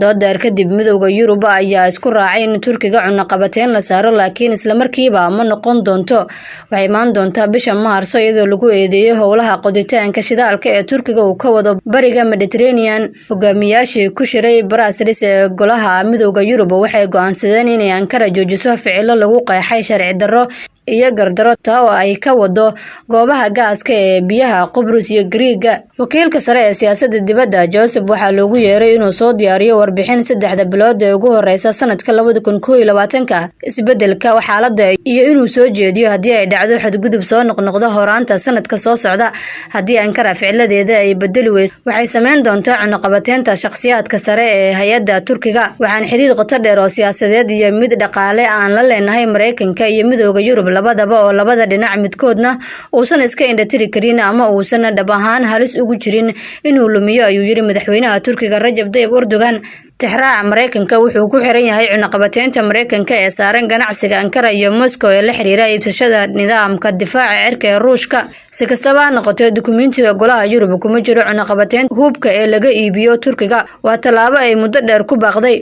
doodar kadib midowga Yurub ayaa isku raacay in Turkiga cunaqabateyn la saaro laakiin isla markiiba ma noqon doonto waxay imaan doontaa bisha Maarso iyadoo lagu eedeeyay howlaha qoditaanka shidaalka ee Turkiga uu ka wado bariga Mediterranean. Hogaamiyaashii ku shiray Brussels ee golaha midowga Yurub waxay go'aansadeen in Ankara joojiso ficilo lagu qeexay sharci darro iyo gardaro taa oo ay ka wado goobaha gaaska ee biyaha Qobrus iyo Greega. Wakiilka sare ee siyaasadda dibadda Joseph waxaa loogu yeeray inuu soo diyaariyo warbixin 3 bilood ee ugu horeysa sanadka 2021 isbedelka xaaladda iyo inuu soo jeediyo haddii ay dhacdo xadgudub soo noqnoqdo horaanta sanadka soo socda. Haddii Ankara ficiladeeda ay bedeli weyso waxay sameyn doontaa cunaqabateynta shakhsiyaadka sare ee hay'adda Turkiga. Waxaan xiriir qoto dheer oo siyaasadeed iyo mid dhaqaale aan la leenahay Mareykanka iyo midowga Yurub labadaba oo labada dhinac midkoodna uusan iska indhatiri karin ama uusan dhab ahaan halis ugu jirin inuu lumiyo ayuu yiri madaxweynaha Turkiga Rajab Tayyip Erdogan. Tixraaca Mareykanka wuxuu ku xiran yahay cunaqabateynta Mareykanka ee saaran ganacsiga Ankara iyo Moscow ee la xiriira iibsashada nidaamka difaaca cirka ee Ruushka. Si kastaba ha noqotee dukumiintiga golaha Yurub kuma jiro cunaqabateynta hubka ee laga iibiyo Turkiga. Waa tallaabo ay muddo dheer ku baaqday